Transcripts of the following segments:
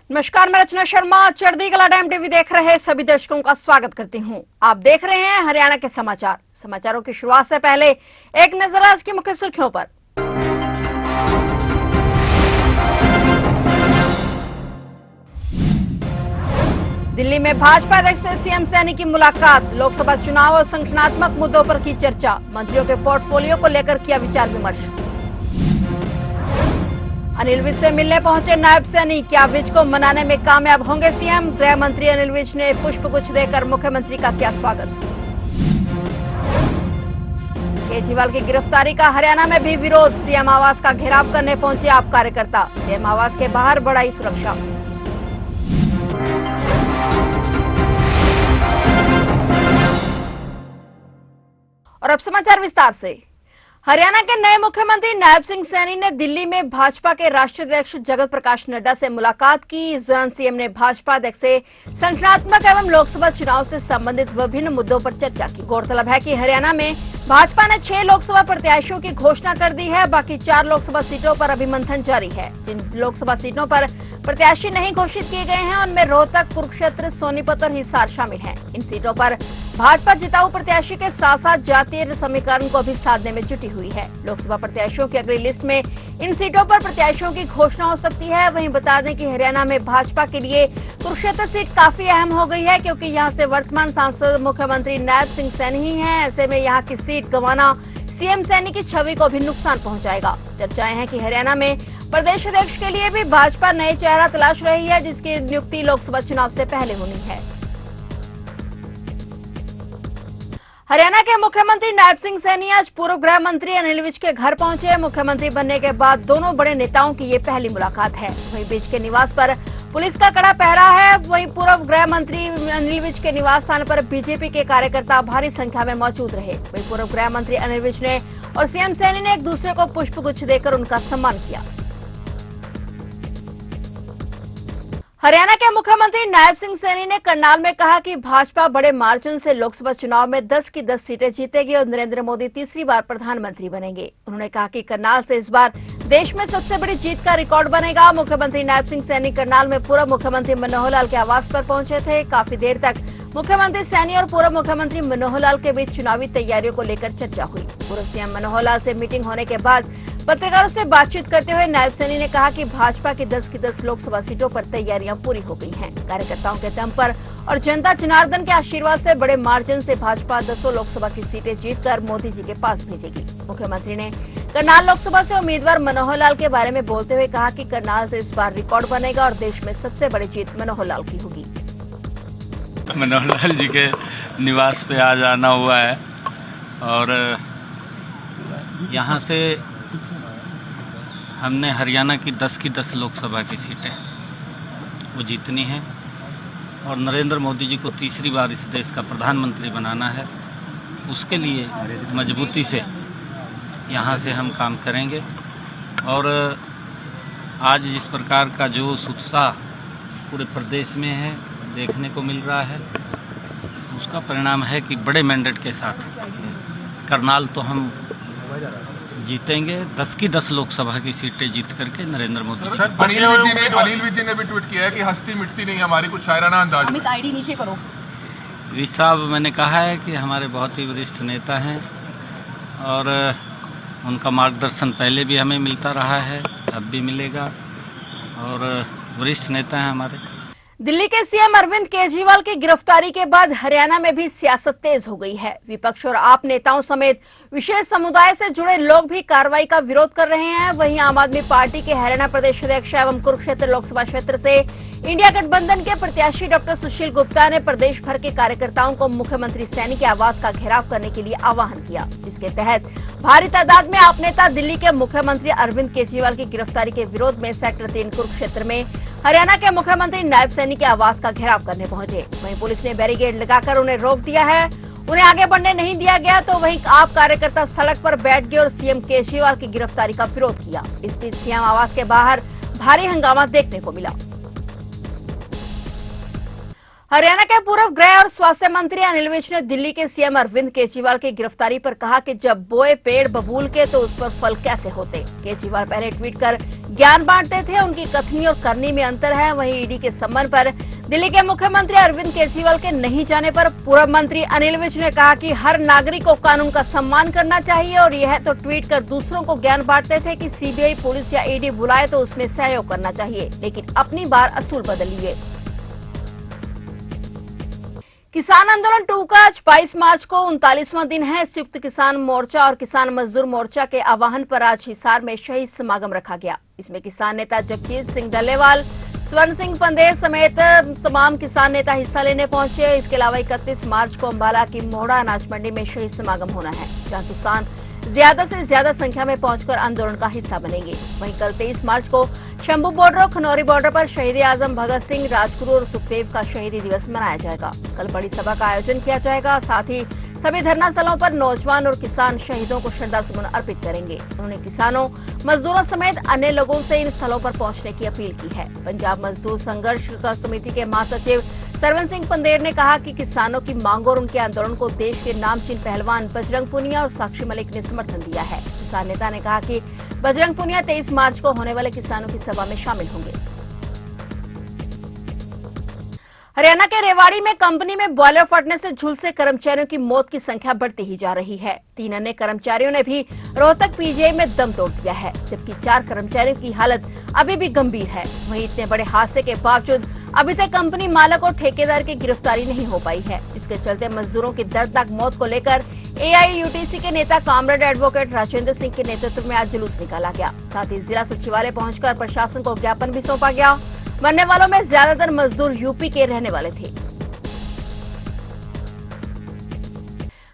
नमस्कार, मैं रचना शर्मा चढ़दी कला टाइम टीवी देख रहे सभी दर्शकों का स्वागत करती हूं। आप देख रहे हैं हरियाणा के समाचार। समाचारों की शुरुआत से पहले एक नजर आज की मुख्य सुर्खियों पर। दिल्ली में भाजपा अध्यक्ष से सीएम सैनी की मुलाकात। लोकसभा चुनाव और संगठनात्मक मुद्दों पर की चर्चा। मंत्रियों के पोर्टफोलियो को लेकर किया विचार विमर्श। अनिल विज से मिलने पहुंचे नायब सैनी। क्या विज को मनाने में कामयाब होंगे सीएम? गृह मंत्री अनिल विज ने पुष्पगुच्छ देकर मुख्यमंत्री का किया स्वागत। केजरीवाल की गिरफ्तारी का हरियाणा में भी विरोध। सीएम आवास का घेराव करने पहुंचे आप कार्यकर्ता। सीएम आवास के बाहर बढ़ाई सुरक्षा। और अब समाचार विस्तार से। हरियाणा के नए मुख्यमंत्री नायब सिंह सैनी ने दिल्ली में भाजपा के राष्ट्रीय अध्यक्ष जगत प्रकाश नड्डा से मुलाकात की। इस दौरान सीएम ने भाजपा अध्यक्ष से संगठनात्मक एवं लोकसभा चुनाव से संबंधित विभिन्न मुद्दों पर चर्चा की। गौरतलब है कि हरियाणा में भाजपा ने 6 लोकसभा प्रत्याशियों की घोषणा कर दी है। बाकी 4 लोकसभा सीटों पर अभी मंथन जारी है। जिन लोकसभा सीटों पर प्रत्याशी नहीं घोषित किए गए हैं उनमें रोहतक, कुरुक्षेत्र, सोनीपत और हिसार शामिल हैं। इन सीटों पर भाजपा जिताऊ प्रत्याशी के साथ साथ जातीय समीकरण को भी साधने में जुटी हुई है। लोकसभा प्रत्याशियों की अगली लिस्ट में इन सीटों पर प्रत्याशियों की घोषणा हो सकती है। वहीं बता दें कि हरियाणा में भाजपा के लिए कुरुक्षेत्र सीट काफी अहम हो गई है, क्योंकि यहां से वर्तमान सांसद मुख्यमंत्री नायब सिंह सैनी ही हैं। ऐसे में यहां की सीट गंवाना सीएम सैनी की छवि को भी नुकसान पहुंचाएगा। चर्चाएं हैं कि हरियाणा में प्रदेश अध्यक्ष के लिए भी भाजपा नए चेहरा तलाश रही है, जिसकी नियुक्ति लोकसभा चुनाव से पहले होनी है। हरियाणा के मुख्यमंत्री नायब सिंह सैनी आज पूर्व गृह मंत्री अनिल विज के घर पहुंचे। मुख्यमंत्री बनने के बाद दोनों बड़े नेताओं की ये पहली मुलाकात है। वहीं विज के निवास पर पुलिस का कड़ा पहरा है। वहीं पूर्व गृह मंत्री अनिल विज के निवास स्थान पर बीजेपी के कार्यकर्ता भारी संख्या में मौजूद रहे। वहीं पूर्व गृह मंत्री अनिल विज ने और सीएम सैनी ने एक दूसरे को पुष्पगुच्छ देकर उनका सम्मान किया। हरियाणा के मुख्यमंत्री नायब सिंह सैनी ने करनाल में कहा कि भाजपा बड़े मार्जिन से लोकसभा चुनाव में 10 की 10 सीटें जीतेगी और नरेंद्र मोदी तीसरी बार प्रधानमंत्री बनेंगे। उन्होंने कहा कि करनाल से इस बार देश में सबसे बड़ी जीत का रिकॉर्ड बनेगा। मुख्यमंत्री नायब सिंह सैनी करनाल में पूर्व मुख्यमंत्री मनोहर लाल के आवास पर पहुंचे थे। काफी देर तक मुख्यमंत्री सैनी और पूर्व मुख्यमंत्री मनोहर लाल के बीच चुनावी तैयारियों को लेकर चर्चा हुई। पूर्व सीएम मनोहर लाल से मीटिंग होने के बाद पत्रकारों से बातचीत करते हुए नायब सैनी ने कहा कि भाजपा की 10 की 10 लोकसभा सीटों पर तैयारियां पूरी हो गई हैं। कार्यकर्ताओं के दम पर और जनता जनार्दन के आशीर्वाद से बड़े मार्जिन से भाजपा 10 लोकसभा की सीटें जीतकर मोदी जी के पास भेजेगी। मुख्यमंत्री ने करनाल लोकसभा से उम्मीदवार मनोहर लाल के बारे में बोलते हुए कहा कि करनाल से इस बार रिकॉर्ड बनेगा और देश में सबसे बड़ी जीत मनोहर लाल की होगी। मनोहर लाल जी के निवास पे आज आना हुआ है और यहाँ से हमने हरियाणा की 10 लोकसभा की सीटें वो जीतनी है और नरेंद्र मोदी जी को तीसरी बार इस देश का प्रधानमंत्री बनाना है। उसके लिए मजबूती से यहाँ से हम काम करेंगे और आज जिस प्रकार का जोश उत्साह पूरे प्रदेश में है देखने को मिल रहा है, उसका परिणाम है कि बड़े मैंडेट के साथ करनाल तो हम जीतेंगे। 10 की 10 लोकसभा की सीटें जीत करके नरेंद्र मोदी जी। अनिल विज जी ने भी ट्वीट किया है कि हस्ती मिटती नहीं हमारी, कुछ शायराना अंदाज में। आईडी नीचे करो। विज साहब, मैंने कहा है कि हमारे बहुत ही वरिष्ठ नेता हैं और उनका मार्गदर्शन पहले भी हमें मिलता रहा है, अब भी मिलेगा और वरिष्ठ नेता हैं हमारे। दिल्ली के सीएम अरविंद केजरीवाल की गिरफ्तारी के बाद हरियाणा में भी सियासत तेज हो गई है। विपक्ष और आप नेताओं समेत विशेष समुदाय से जुड़े लोग भी कार्रवाई का विरोध कर रहे हैं। वहीं आम आदमी पार्टी के हरियाणा प्रदेश अध्यक्ष एवं कुरुक्षेत्र लोकसभा क्षेत्र से इंडिया गठबंधन के प्रत्याशी डॉक्टर सुशील गुप्ता ने प्रदेश भर के कार्यकर्ताओं को मुख्यमंत्री सैनी के आवास का घेराव करने के लिए आह्वान किया, जिसके तहत भारी तादाद में आप नेता दिल्ली के मुख्यमंत्री अरविंद केजरीवाल की गिरफ्तारी के विरोध में सेक्टर 3 कुरुक्षेत्र में हरियाणा के मुख्यमंत्री नायब सैनी के आवास का घेराव करने पहुंचे। वहीं पुलिस ने बैरिकेड लगाकर उन्हें रोक दिया है, उन्हें आगे बढ़ने नहीं दिया गया। तो वहीं आप कार्यकर्ता सड़क पर बैठ गए और सीएम केजरीवाल की गिरफ्तारी का विरोध किया। इस बीच सीएम आवास के बाहर भारी हंगामा देखने को मिला। हरियाणा के पूर्व गृह और स्वास्थ्य मंत्री अनिल विज ने दिल्ली के सीएम अरविंद केजरीवाल की गिरफ्तारी पर कहा कि जब बोए पेड़ बबूल के तो उस पर फल कैसे होते। केजरीवाल पहले ट्वीट कर ज्ञान बांटते थे, उनकी कथनी और करनी में अंतर है। वहीं ईडी के सम्मन पर दिल्ली के मुख्यमंत्री अरविंद केजरीवाल के नहीं जाने पर पूर्व मंत्री अनिल विज ने कहा कि हर नागरिक को कानून का सम्मान करना चाहिए और यह तो ट्वीट कर दूसरों को ज्ञान बांटते थे कि सीबीआई, पुलिस या ईडी बुलाए तो उसमें सहयोग करना चाहिए, लेकिन अपनी बार असूल बदल लिए। किसान आंदोलन 2 का आज 22 मार्च को 39वां दिन है। संयुक्त किसान मोर्चा और किसान मजदूर मोर्चा के आह्वान पर आज हिसार में शहीद समागम रखा गया। इसमें किसान नेता जगजीत सिंह डल्लेवाल, स्वर्ण सिंह पंदेर समेत तमाम किसान नेता हिस्सा लेने पहुंचे। इसके अलावा 31 मार्च को अंबाला की मोहड़ा अनाज मंडी में शहीद समागम होना है, जहां किसान ज्यादा से ज्यादा संख्या में पहुंचकर आंदोलन का हिस्सा बनेंगे। वहीं कल 23 मार्च को शंभू बॉर्डर और खनौरी बॉर्डर पर शहीद आजम भगत सिंह, राजगुरु और सुखदेव का शहीदी दिवस मनाया जाएगा। कल बड़ी सभा का आयोजन किया जाएगा। साथ ही सभी धरना स्थलों पर नौजवान और किसान शहीदों को श्रद्धासुमन अर्पित करेंगे। उन्होंने किसानों, मजदूरों समेत अन्य लोगों से इन स्थलों पर पहुंचने की अपील की है। पंजाब मजदूर संघर्ष समिति के महासचिव सरवन सिंह पंदेर ने कहा कि किसानों की मांगों और उनके आंदोलन को देश के नामचीन पहलवान बजरंग पुनिया और साक्षी मलिक ने समर्थन दिया है। किसान नेता ने कहा कि बजरंग पुनिया 23 मार्च को होने वाले किसानों की सभा में शामिल होंगे। हरियाणा के रेवाड़ी में कंपनी में बॉयलर फटने से झुलसे कर्मचारियों की मौत की संख्या बढ़ती ही जा रही है। 3 अन्य कर्मचारियों ने भी रोहतक पीजीआई में दम तोड़ दिया है, जबकि 4 कर्मचारियों की हालत अभी भी गंभीर है। वहीं इतने बड़े हादसे के बावजूद अभी तक कंपनी मालक और ठेकेदार की गिरफ्तारी नहीं हो पाई है, जिसके चलते मजदूरों की दर्दनाक मौत को लेकर एआईयूटीसी के नेता कामरेड एडवोकेट राजेंद्र सिंह के नेतृत्व में आज जुलूस निकाला गया। साथ ही जिला सचिवालय पहुंचकर प्रशासन को ज्ञापन भी सौंपा गया। मरने वालों में ज्यादातर मजदूर यूपी के रहने वाले थे।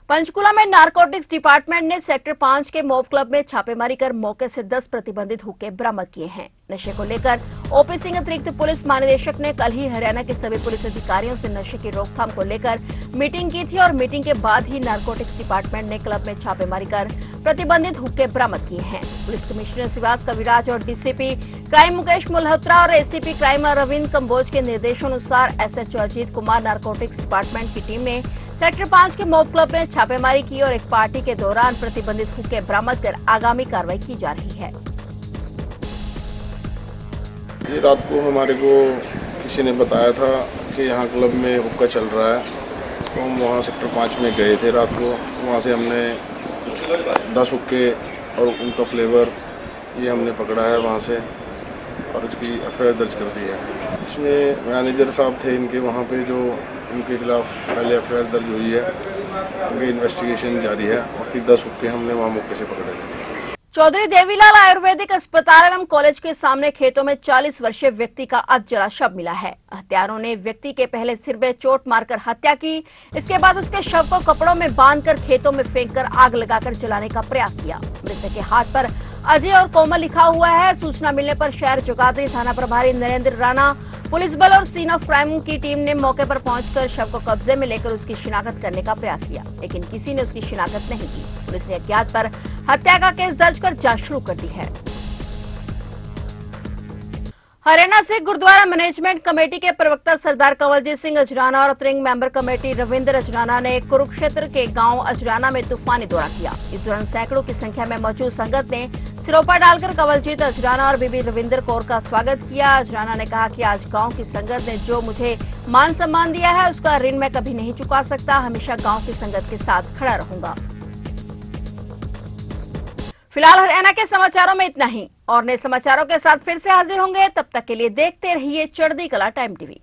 पंचकुला में नारकोटिक्स डिपार्टमेंट ने सेक्टर 5 के मोव क्लब में छापेमारी कर मौके से 10 प्रतिबंधित हुक्के बरामद किए हैं। नशे को लेकर ओपी सिंह अतिरिक्त पुलिस महानिदेशक ने कल ही हरियाणा के सभी पुलिस अधिकारियों से नशे की रोकथाम को लेकर मीटिंग की थी और मीटिंग के बाद ही नारकोटिक्स डिपार्टमेंट ने क्लब में छापेमारी कर प्रतिबंधित हुक्के बरामद किए हैं। पुलिस कमिश्नर शिवास कविराज और डीसीपी क्राइम मुकेश मल्होत्रा और एसीपी क्राइम रविंद्र कंबोज के निर्देशानुसार SHO Ajit Kumar narcotics department की टीम ने सेक्टर 5 के मोब क्लब में छापेमारी की और एक पार्टी के दौरान प्रतिबंधित हुक्के बरामद कर आगामी कार्रवाई की जा रही है। ये रात को हमारे को किसी ने बताया था कि यहाँ क्लब में हुक्का चल रहा है, तो हम वहाँ सेक्टर 5 में गए थे रात को। वहाँ से हमने कुछ 10 हुक्के और उनका फ्लेवर ये हमने पकड़ा है वहाँ से और इसकी एफआईआर दर्ज कर दी है। इसमें मैनेजर साहब थे इनके वहाँ पे, जो उनके खिलाफ पहले एफआईआर दर्ज हुई है, उनकी इन्वेस्टिगेशन जारी है। बाकी 10 हुक्के हमने वहाँ मौके से पकड़े थे। चौधरी देवीलाल आयुर्वेदिक अस्पताल एवं कॉलेज के सामने खेतों में 40 वर्षीय व्यक्ति का अधजला शव मिला है। हत्यारों ने व्यक्ति के पहले सिर में चोट मारकर हत्या की। इसके बाद उसके शव को कपड़ों में बांधकर खेतों में फेंककर आग लगाकर जलाने का प्रयास किया। मृतक के हाथ पर अजय और कोमल लिखा हुआ है। सूचना मिलने पर शहर जगाधरी थाना प्रभारी नरेंद्र राणा, पुलिस बल और सीन ऑफ क्राइम की टीम ने मौके पर पहुंचकर शव को कब्जे में लेकर उसकी शिनाख्त करने का प्रयास किया, लेकिन किसी ने उसकी शिनाख्त नहीं की। पुलिस ने अज्ञात पर हत्या का केस दर्ज कर जांच शुरू कर दी है। हरियाणा से गुरुद्वारा मैनेजमेंट कमेटी के प्रवक्ता सरदार कंवलजीत सिंह अजराना और अतरिंग मेंबर कमेटी रविंद्र अजराना ने कुरुक्षेत्र के गांव अजराना में तूफानी दौरा किया। इस दौरान सैकड़ों की संख्या में मौजूद संगत ने सिरोपा डालकर कंवलजीत अजराना और बीबी रविंद्र कौर का स्वागत किया। अजराना ने कहा कि आज गांव की संगत ने जो मुझे मान सम्मान दिया है, उसका ऋण मैं कभी नहीं चुका सकता। हमेशा गांव की संगत के साथ खड़ा रहूंगा। फिलहाल हरियाणा के समाचारों में इतना ही और नए समाचारों के साथ फिर से हाजिर होंगे। तब तक के लिए देखते रहिए चढ़ती कला टाइम टीवी।